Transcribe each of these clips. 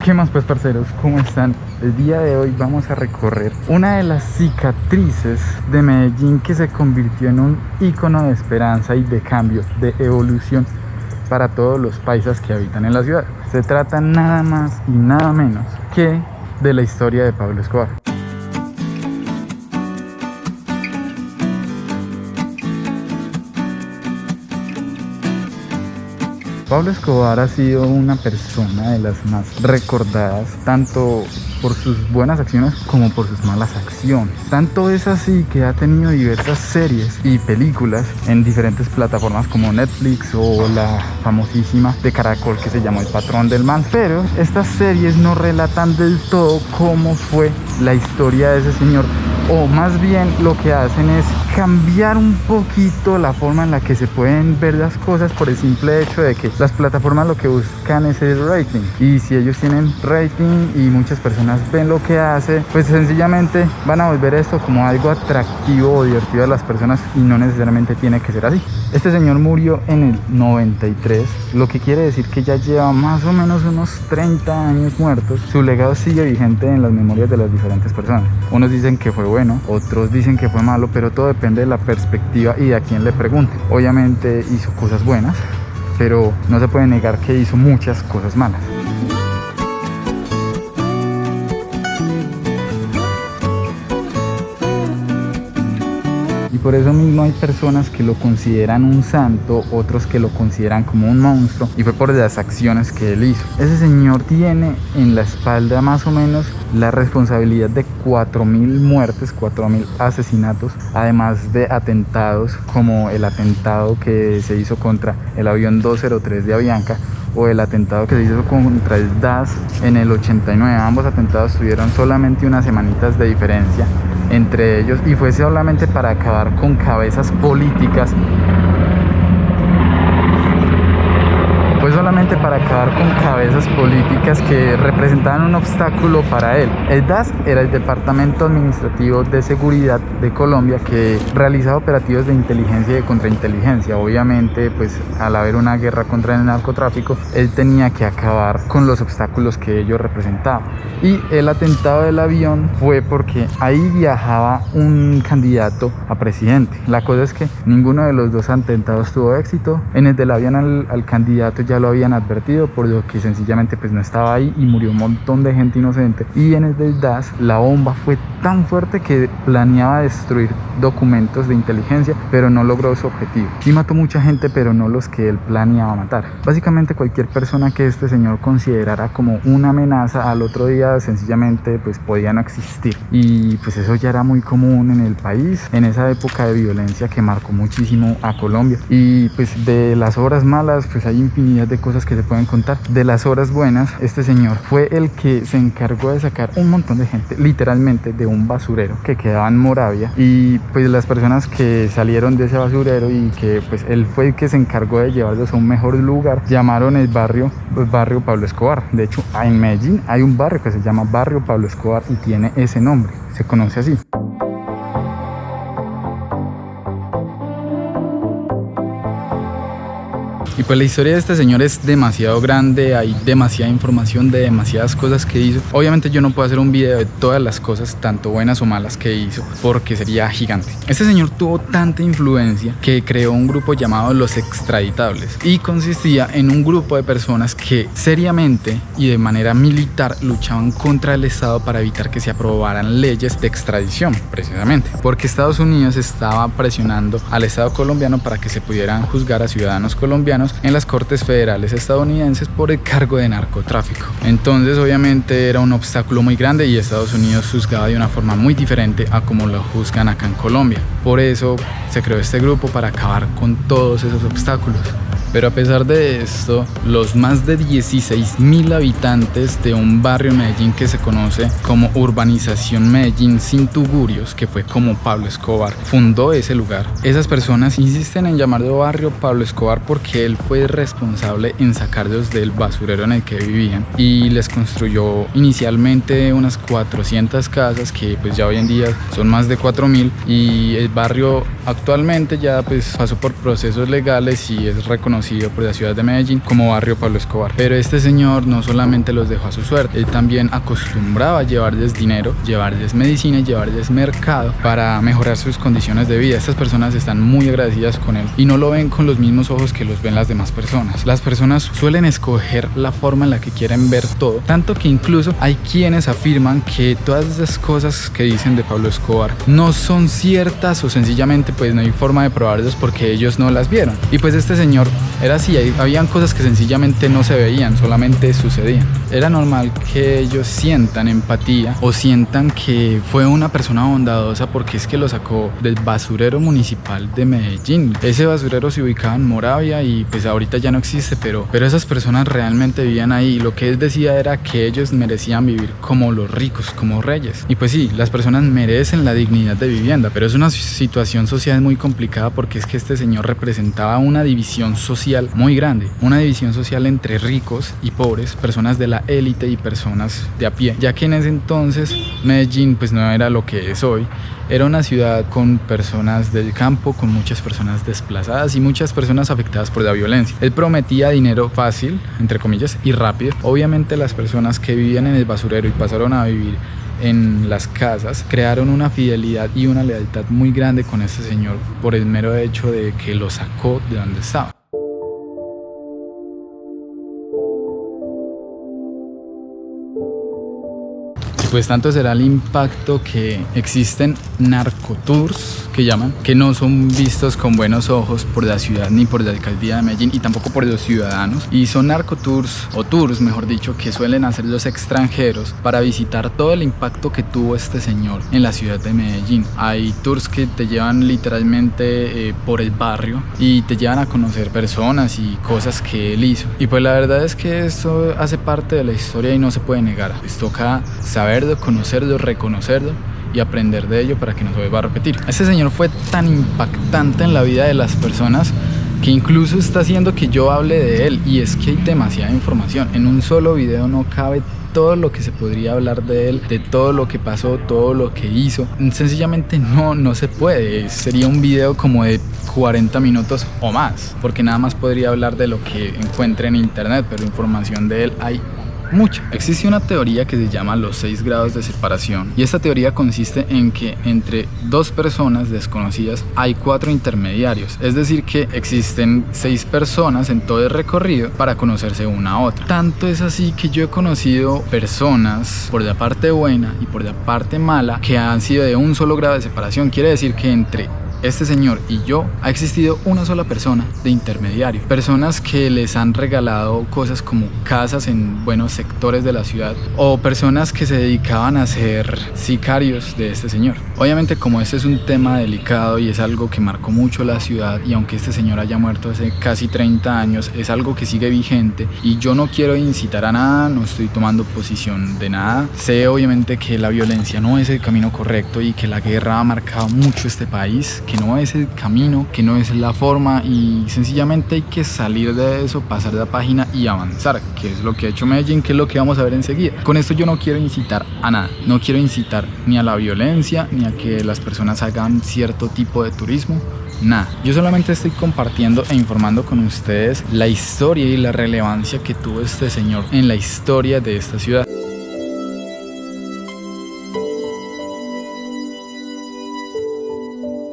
¿Qué más pues, parceros? ¿Cómo están? El día de hoy vamos a recorrer una de las cicatrices de Medellín que se convirtió en un ícono de esperanza y de cambio, de evolución para todos los paisas que habitan en la ciudad. Se trata nada más y nada menos que de la historia de Pablo Escobar. Pablo Escobar ha sido una persona de las más recordadas, tanto por sus buenas acciones como por sus malas acciones. Tanto es así que ha tenido diversas series y películas en diferentes plataformas como Netflix o la famosísima de Caracol que se llamó El Patrón del Mal. Pero estas series no relatan del todo cómo fue la historia de ese señor, o más bien lo que hacen es cambiar un poquito la forma en la que se pueden ver las cosas por el simple hecho de que las plataformas lo que buscan es el rating, y si ellos tienen rating y muchas personas ven lo que hace, pues sencillamente van a volver esto como algo atractivo o divertido a las personas, y no necesariamente tiene que ser así. Este señor murió en el 93, lo que quiere decir que ya lleva más o menos unos 30 años muertos. Su legado sigue vigente en las memorias de las diferentes personas. Unos dicen que fue bueno, otros dicen que fue malo, pero todo depende de la perspectiva y de a quién le pregunte. Obviamente hizo cosas buenas, pero no se puede negar que hizo muchas cosas malas. Y por eso mismo hay personas que lo consideran un santo, otros que lo consideran como un monstruo, y fue por las acciones que él hizo. Ese señor tiene en la espalda más o menos la responsabilidad de 4.000 muertes, 4.000 asesinatos, además de atentados como el atentado que se hizo contra el avión 203 de Avianca, o el atentado que se hizo contra el DAS en el 89. Ambos atentados tuvieron solamente unas semanitas de diferencia entre ellos, y fue solamente para acabar con cabezas políticas. Fue solamente para acabar con cabezas políticas que representaban un obstáculo para él. El DAS era el Departamento Administrativo de Seguridad de Colombia, que realizaba operativos de inteligencia y de contrainteligencia. Obviamente, pues al haber una guerra contra el narcotráfico, él tenía que acabar con los obstáculos que ellos representaban. Y el atentado del avión fue porque ahí viajaba un candidato a presidente. La cosa es que ninguno de los dos atentados tuvo éxito. En el del avión al candidato ya lo habían advertido, por lo que sencillamente pues no estaba ahí y murió un montón de gente inocente. Y en el del DAS la bomba fue tan fuerte que planeaba destruir documentos de inteligencia, pero no logró su objetivo. Sí mató mucha gente, pero no los que él planeaba matar. Básicamente cualquier persona que este señor considerara como una amenaza, al otro día sencillamente pues podía no existir. Y pues eso ya era muy común en el país en esa época de violencia que marcó muchísimo a Colombia. Y pues de las obras malas pues hay infinidad de cosas que se pueden contar. De las horas buenas, este señor fue el que se encargó de sacar un montón de gente, literalmente de un basurero que quedaba en Moravia, y pues las personas que salieron de ese basurero y que pues él fue el que se encargó de llevarlos a un mejor lugar, llamaron el barrio Pablo Escobar. De hecho, en Medellín hay un barrio que se llama Barrio Pablo Escobar y tiene ese nombre, se conoce así. Y pues la historia de este señor es demasiado grande, hay demasiada información de demasiadas cosas que hizo. Obviamente yo no puedo hacer un video de todas las cosas, tanto buenas o malas, que hizo, porque sería gigante. Este señor tuvo tanta influencia que creó un grupo llamado Los Extraditables, y consistía en un grupo de personas que seriamente y de manera militar luchaban contra el Estado para evitar que se aprobaran leyes de extradición, precisamente porque Estados Unidos estaba presionando al Estado colombiano para que se pudieran juzgar a ciudadanos colombianos en las cortes federales estadounidenses por el cargo de narcotráfico. Entonces obviamente era un obstáculo muy grande, y Estados Unidos juzgaba de una forma muy diferente a como lo juzgan acá en Colombia. Por eso se creó este grupo, para acabar con todos esos obstáculos. Pero a pesar de esto, los más de 16.000 habitantes de un barrio en Medellín que se conoce como Urbanización Medellín Sin Tugurios, que fue como Pablo Escobar fundó ese lugar, esas personas insisten en llamarlo Barrio Pablo Escobar porque él fue responsable en sacarlos del basurero en el que vivían, y les construyó inicialmente unas 400 casas, que pues ya hoy en día son más de 4.000, y el barrio actualmente ya pues pasó por procesos legales y es reconocido conocido por la ciudad de Medellín como barrio Pablo Escobar. Pero este señor no solamente los dejó a su suerte, él también acostumbraba a llevarles dinero, llevarles medicina y llevarles mercado para mejorar sus condiciones de vida. Estas personas están muy agradecidas con él y no lo ven con los mismos ojos que los ven las demás personas. Las personas suelen escoger la forma en la que quieren ver todo, tanto que incluso hay quienes afirman que todas esas cosas que dicen de Pablo Escobar no son ciertas o sencillamente pues no hay forma de probarlos porque ellos no las vieron. Y pues este señor era así, habían cosas que sencillamente no se veían, solamente sucedían. Era normal que ellos sientan empatía o sientan que fue una persona bondadosa porque es que lo sacó del basurero municipal de Medellín. Ese basurero se ubicaba en Moravia y pues ahorita ya no existe, pero esas personas realmente vivían ahí y lo que él decía era que ellos merecían vivir como los ricos, como reyes. Y pues sí, las personas merecen la dignidad de vivienda, pero es una situación social muy complicada porque es que este señor representaba una división social muy grande, una división social entre ricos y pobres, personas de la élite y personas de a pie, ya que en ese entonces Medellín pues no era lo que es hoy. Era una ciudad con personas del campo, con muchas personas desplazadas y muchas personas afectadas por la violencia. Él prometía dinero fácil, entre comillas, y rápido. Obviamente las personas que vivían en el basurero y pasaron a vivir en las casas crearon una fidelidad y una lealtad muy grande con este señor por el mero hecho de que lo sacó de donde estaba. Pues tanto será el impacto que existen narcotours, que llaman, que no son vistos con buenos ojos por la ciudad ni por la alcaldía de Medellín y tampoco por los ciudadanos. Y son narcotours, o tours mejor dicho, que suelen hacer los extranjeros para visitar todo el impacto que tuvo este señor en la ciudad de Medellín. Hay tours que te llevan literalmente por el barrio y te llevan a conocer personas y cosas que él hizo. Y pues la verdad es que esto hace parte de la historia y no se puede negar. Les toca saber conocerlo, reconocerlo y aprender de ello para que no se vuelva a repetir. Este señor fue tan impactante en la vida de las personas que incluso está haciendo que yo hable de él, y es que hay demasiada información. En un solo video no cabe todo lo que se podría hablar de él, de todo lo que pasó, todo lo que hizo. Sencillamente no se puede. Sería un video como de 40 minutos o más, porque nada más podría hablar de lo que encuentre en internet, pero información de él hay mucha. Existe una teoría que se llama los 6 grados de separación, y esta teoría consiste en que entre dos personas desconocidas hay 4 intermediarios, es decir que existen 6 personas en todo el recorrido para conocerse una a otra. Tanto es así que yo he conocido personas por la parte buena y por la parte mala que han sido de un solo grado de separación. Quiere decir que entre este señor y yo ha existido una sola persona de intermediario, personas que les han regalado cosas como casas en buenos sectores de la ciudad, o personas que se dedicaban a ser sicarios de este señor. Obviamente, como este es un tema delicado y es algo que marcó mucho la ciudad, y aunque este señor haya muerto hace casi 30 años, es algo que sigue vigente y yo no quiero incitar a nada, no estoy tomando posición de nada. Sé obviamente que la violencia no es el camino correcto y que la guerra ha marcado mucho este país, que no es el camino, que no es la forma, y sencillamente hay que salir de eso, pasar la página y avanzar, que es lo que ha hecho Medellín, que es lo que vamos a ver enseguida. Con esto yo no quiero incitar a nada, no quiero incitar ni a la violencia, ni a que las personas hagan cierto tipo de turismo, nada. Yo solamente estoy compartiendo e informando con ustedes la historia y la relevancia que tuvo este señor en la historia de esta ciudad.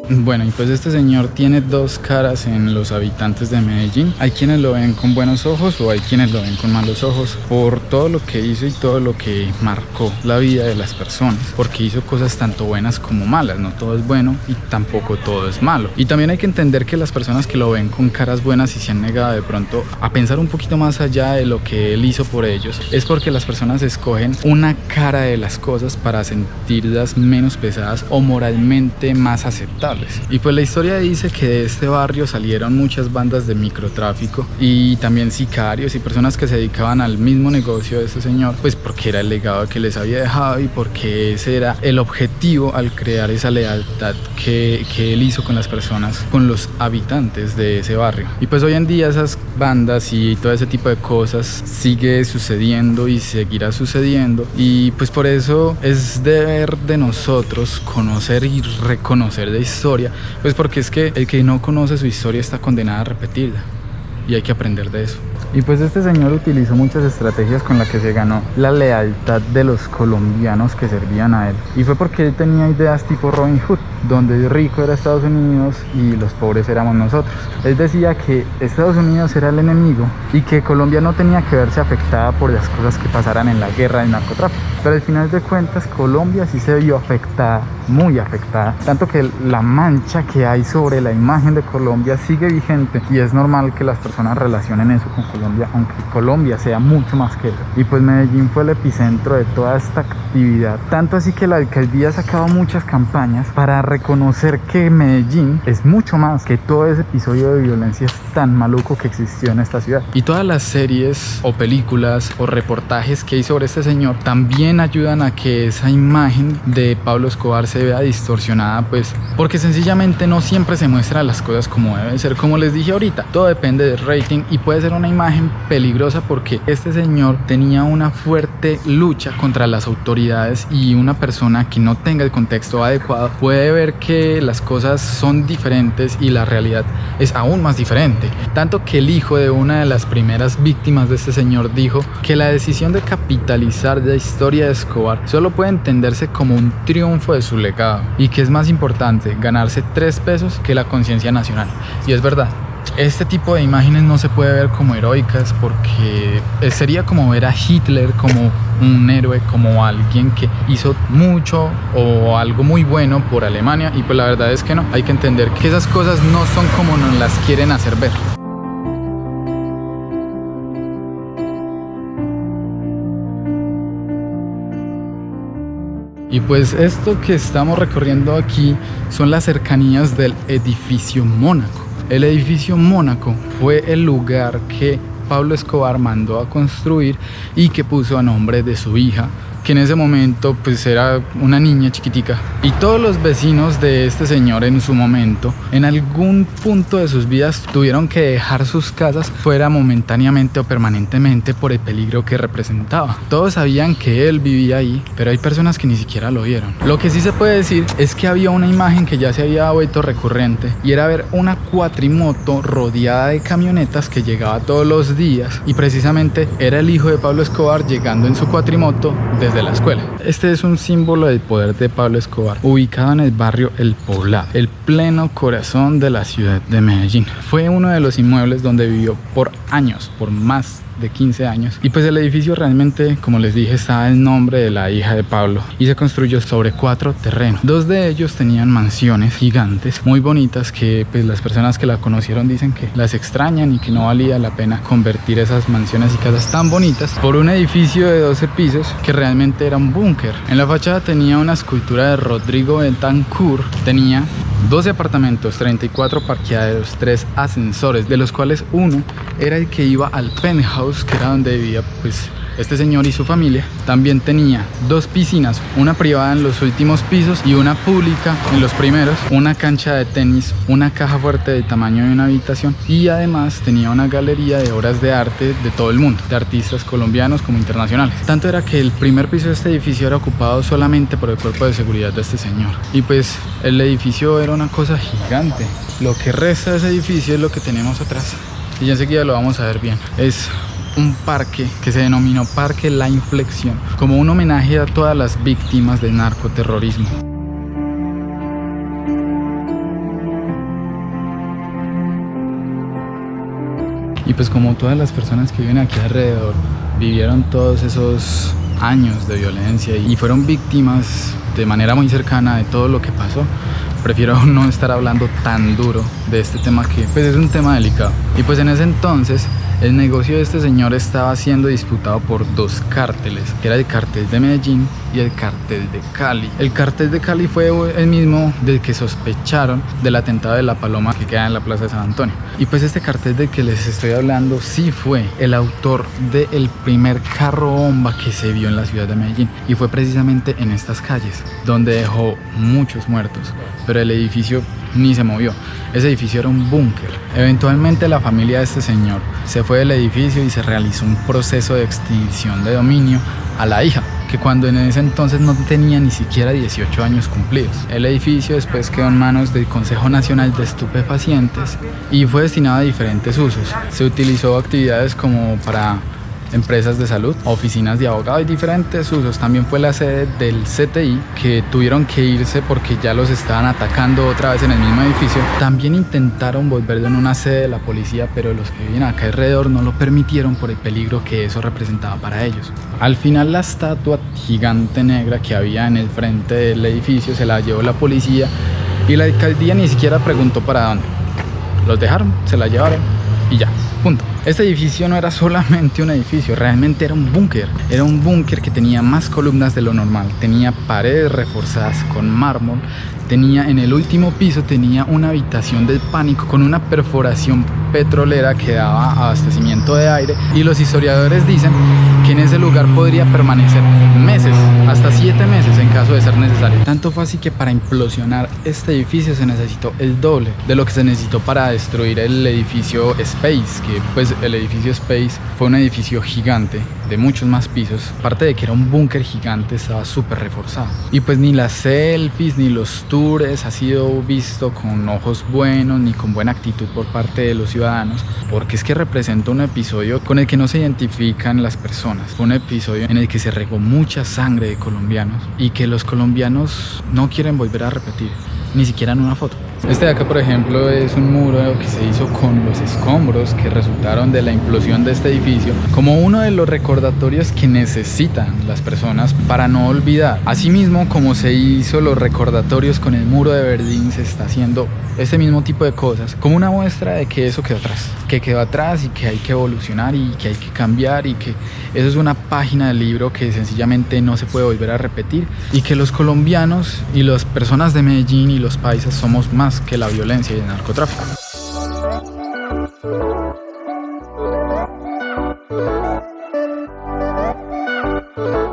Bueno, y pues este señor tiene dos caras en los habitantes de Medellín. Hay quienes lo ven con buenos ojos o hay quienes lo ven con malos ojos por todo lo que hizo y todo lo que marcó la vida de las personas, porque hizo cosas tanto buenas como malas. No todo es bueno y tampoco todo es malo. Y también hay que entender que las personas que lo ven con caras buenas y se han negado de pronto a pensar un poquito más allá de lo que él hizo por ellos, es porque las personas escogen una cara de las cosas para sentirlas menos pesadas o moralmente más aceptables. Y pues la historia dice que de este barrio salieron muchas bandas de microtráfico y también sicarios y personas que se dedicaban al mismo negocio de este señor, pues porque era el legado que les había dejado y porque ese era el objetivo al crear esa lealtad que él hizo con las personas, con los habitantes de ese barrio. Y pues hoy en día esas bandas y todo ese tipo de cosas sigue sucediendo y seguirá sucediendo, y pues por eso es deber de nosotros conocer y reconocer la historia, pues porque es que el que no conoce su historia está condenado a repetirla. y hay que aprender de eso. Y pues este señor utilizó muchas estrategias con las que se ganó la lealtad de los colombianos que servían a él. Y fue porque él tenía ideas tipo Robin Hood, donde el rico era Estados Unidos y los pobres éramos nosotros. Él decía que Estados Unidos era el enemigo y que Colombia no tenía que verse afectada por las cosas que pasaran en la guerra del narcotráfico. Pero al final de cuentas Colombia sí se vio afectada, muy afectada, tanto que la mancha que hay sobre la imagen de Colombia sigue vigente, y es normal que las personas relacionen eso con Colombia, aunque Colombia sea mucho más que eso. Y pues Medellín fue el epicentro de toda esta actividad, tanto así que la alcaldía ha sacado muchas campañas para reconocer que Medellín es mucho más que todo ese episodio de violencia tan maluco que existió en esta ciudad. Y todas las series o películas o reportajes que hay sobre este señor también ayudan a que esa imagen de Pablo Escobar se vea distorsionada, pues porque sencillamente no siempre se muestran las cosas como deben ser. Como les dije ahorita, todo depende del rating y puede ser una imagen peligrosa porque este señor tenía una fuerte lucha contra las autoridades, y una persona que no tenga el contexto adecuado puede ver que las cosas son diferentes y la realidad es aún más diferente. Tanto que el hijo de una de las primeras víctimas de este señor dijo que la decisión de capitalizar la historia de Escobar solo puede entenderse como un triunfo de su legado, y que es más importante ganarse 3 pesos que la conciencia nacional. Y es verdad. Este tipo de imágenes no se puede ver como heroicas, porque sería como ver a Hitler como un héroe, como alguien que hizo mucho o algo muy bueno por Alemania, y pues la verdad es que no, hay que entender que esas cosas no son como nos las quieren hacer ver. Y pues esto que estamos recorriendo aquí son las cercanías del edificio Mónaco. El edificio Mónaco fue el lugar que Pablo Escobar mandó a construir y que puso a nombre de su hija, que en ese momento pues era una niña chiquitica. Y todos los vecinos de este señor en su momento, en algún punto de sus vidas, tuvieron que dejar sus casas, fuera momentáneamente o permanentemente, por el peligro que representaba. Todos sabían que él vivía ahí, pero hay personas que ni siquiera lo vieron. Lo que sí se puede decir es que había una imagen que ya se había vuelto recurrente, y era ver una cuatrimoto rodeada de camionetas que llegaba todos los días, y precisamente era el hijo de Pablo Escobar llegando en su cuatrimoto desde la escuela. Este es un símbolo del poder de Pablo Escobar, ubicado en el barrio El Poblado, el pleno corazón de la ciudad de Medellín. Fue uno de los inmuebles donde vivió por años, por más de 15 años, y pues el edificio realmente, como les dije, estaba el nombre de la hija de Pablo, y se construyó sobre 4 terrenos. 2 de ellos tenían mansiones gigantes, muy bonitas, que pues las personas que la conocieron dicen que las extrañan y que no valía la pena convertir esas mansiones y casas tan bonitas por un edificio de 12 pisos que realmente era un búnker. En la fachada tenía una escultura de Rodrigo Betancourt, tenía 12 apartamentos, 34 parqueaderos, 3 ascensores, de los cuales uno era el que iba al penthouse, que era donde vivía pues este señor y su familia. También tenía 2 piscinas, una privada en los últimos pisos y una pública en los primeros, una cancha de tenis, una caja fuerte del tamaño de una habitación, y además tenía una galería de obras de arte de todo el mundo, de artistas colombianos como internacionales. Tanto era que el primer piso de este edificio era ocupado solamente por el cuerpo de seguridad de este señor, y pues el edificio era una cosa gigante. Lo que resta de ese edificio es lo que tenemos atrás, y ya enseguida lo vamos a ver bien. Es un parque que se denominó Parque La Inflexión, como un homenaje a todas las víctimas del narcoterrorismo. Y pues como todas las personas que viven aquí alrededor vivieron todos esos años de violencia y fueron víctimas de manera muy cercana de todo lo que pasó, prefiero no estar hablando tan duro de este tema, que pues es un tema delicado. Y pues en ese entonces el negocio de este señor estaba siendo disputado por 2 cárteles, que era el cartel de Medellín y el cartel de Cali. El cartel de Cali fue el mismo del que sospecharon del atentado de La Paloma, que queda en la Plaza de San Antonio. Y pues este cartel del que les estoy hablando sí fue el autor del primer carro bomba que se vio en la ciudad de Medellín, y fue precisamente en estas calles, donde dejó muchos muertos, pero el edificio ni se movió. Ese edificio era un búnker. Eventualmente la familia de este señor se fue del edificio y se realizó un proceso de extinción de dominio a la hija, que que cuando en ese entonces no tenía ni siquiera 18 años cumplidos. El edificio después quedó en manos del Consejo Nacional de Estupefacientes y fue destinado a diferentes usos. Se utilizó actividades como para empresas de salud, oficinas de abogados y diferentes usos. También fue la sede del CTI, que tuvieron que irse porque ya los estaban atacando otra vez en el mismo edificio. También intentaron volverlo en una sede de la policía, pero los que vivían acá alrededor no lo permitieron por el peligro que eso representaba para ellos. Al final la estatua gigante negra que había en el frente del edificio se la llevó la policía y la alcaldía ni siquiera preguntó para dónde. Los dejaron, se la llevaron y ya, punto. Este edificio no era solamente un edificio, realmente era un búnker. Era un búnker que tenía más columnas de lo normal, tenía paredes reforzadas con mármol, tenía en el último piso tenía una habitación del pánico con una perforación petrolera que daba abastecimiento de aire, y los historiadores dicen que en ese lugar podría permanecer meses, hasta 7 meses en caso de ser necesario. Tanto fue así que para implosionar este edificio se necesitó el doble de lo que se necesitó para destruir el edificio Space, que pues el edificio Space fue un edificio gigante de muchos más pisos. Aparte de que era un búnker gigante, estaba súper reforzado. Y pues ni las selfies ni los tours ha sido visto con ojos buenos ni con buena actitud por parte de los ciudadanos, porque es que representa un episodio con el que no se identifican las personas. Fue un episodio en el que se regó mucha sangre de colombianos y que los colombianos no quieren volver a repetir, ni siquiera en una foto. Este de acá, por ejemplo, es un muro que se hizo con los escombros que resultaron de la implosión de este edificio, como uno de los recordatorios que necesitan las personas para no olvidar. Asimismo, como se hizo los recordatorios con el muro de Berlín, se está haciendo este mismo tipo de cosas como una muestra de que eso quedó atrás y que hay que evolucionar y que hay que cambiar, y que eso es una página del libro que sencillamente no se puede volver a repetir, y que los colombianos y las personas de Medellín y los paisas somos más que la violencia y el narcotráfico.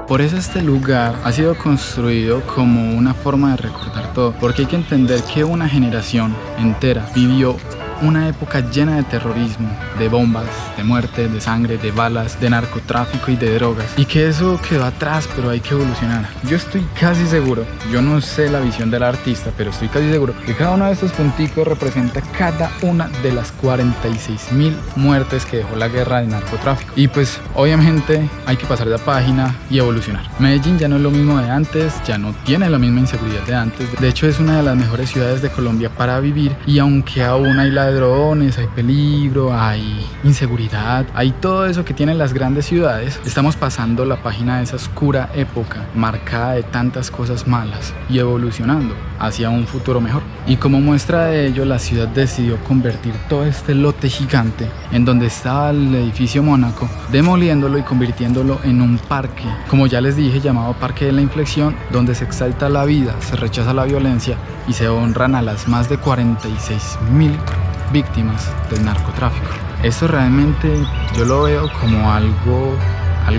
Por eso este lugar ha sido construido como una forma de recordar todo, porque hay que entender que una generación entera vivió una época llena de terrorismo, de bombas, de muerte, de sangre, de balas, de narcotráfico y de drogas, y que eso quedó atrás, pero hay que evolucionar. Yo estoy casi seguro, yo no sé la visión del artista, pero estoy casi seguro que cada uno de estos punticos representa cada una de las 46.000 muertes que dejó la guerra del narcotráfico. Y pues obviamente hay que pasar de página y evolucionar. Medellín ya no es lo mismo de antes, ya no tiene la misma inseguridad de antes. De hecho, es una de las mejores ciudades de Colombia para vivir, y aunque aún hay ladrones, hay peligro, hay inseguridad, hay todo eso que tienen las grandes ciudades, estamos pasando la página de esa oscura época marcada de tantas cosas malas y evolucionando hacia un futuro mejor. Y como muestra de ello, la ciudad decidió convertir todo este lote gigante en donde estaba el edificio Mónaco, demoliéndolo y convirtiéndolo en un parque, como ya les dije, llamado Parque de la Inflexión, donde se exalta la vida, se rechaza la violencia y se honran a las más de 46.000 víctimas del narcotráfico. Esto realmente yo lo veo como algo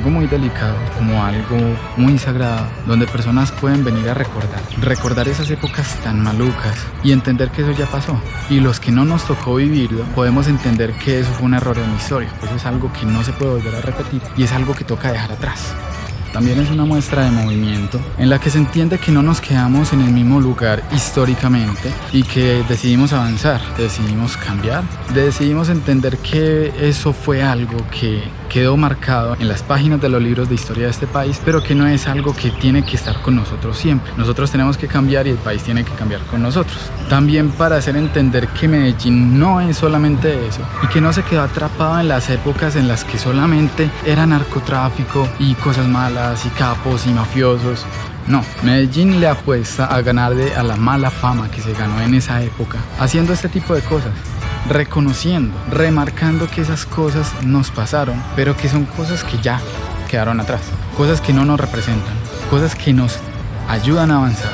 muy delicado, como algo muy sagrado, donde personas pueden venir a recordar esas épocas tan malucas y entender que eso ya pasó. Y los que no nos tocó vivirlo, podemos entender que eso fue un error en la historia. Eso es algo que no se puede volver a repetir y es algo que toca dejar atrás. También es una muestra de movimiento en la que se entiende que no nos quedamos en el mismo lugar históricamente y que decidimos avanzar, decidimos cambiar, decidimos entender que eso fue algo que quedó marcado en las páginas de los libros de historia de este país, pero que no es algo que tiene que estar con nosotros siempre. Nosotros tenemos que cambiar y el país tiene que cambiar con nosotros. También para hacer entender que Medellín no es solamente eso y que no se quedó atrapado en las épocas en las que solamente era narcotráfico y cosas malas y capos y mafiosos. No, Medellín le apuesta a ganarle a la mala fama que se ganó en esa época, haciendo este tipo de cosas, reconociendo, remarcando que esas cosas nos pasaron, pero que son cosas que ya quedaron atrás, cosas que no nos representan, cosas que nos ayudan a avanzar,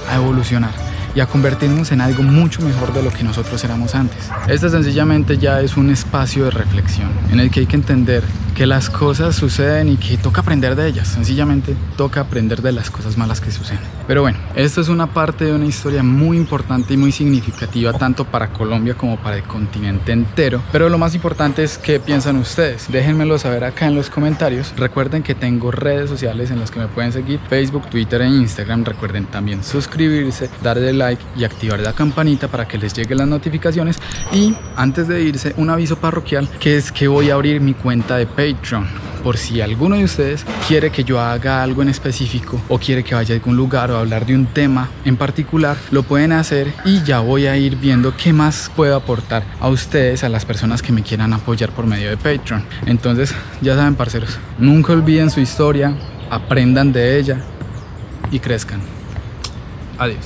a evolucionar y a convertirnos en algo mucho mejor de lo que nosotros éramos antes. Este sencillamente ya es un espacio de reflexión en el que hay que entender que las cosas suceden y que toca aprender de ellas. Sencillamente toca aprender de las cosas malas que suceden. Pero bueno, esto es una parte de una historia muy importante y muy significativa tanto para Colombia como para el continente entero. Pero lo más importante es qué piensan ustedes. Déjenmelo saber acá en los comentarios. Recuerden que tengo redes sociales en las que me pueden seguir: Facebook, Twitter e Instagram. Recuerden también suscribirse, darle like y activar la campanita para que les lleguen las notificaciones. Y antes de irse, un aviso parroquial, que es que voy a abrir mi cuenta de Patreon. Por si alguno de ustedes quiere que yo haga algo en específico o quiere que vaya a algún lugar o hablar de un tema en particular, lo pueden hacer y ya voy a ir viendo qué más puedo aportar a ustedes, a las personas que me quieran apoyar por medio de Patreon. Entonces, ya saben, parceros, nunca olviden su historia, aprendan de ella y crezcan. Adiós.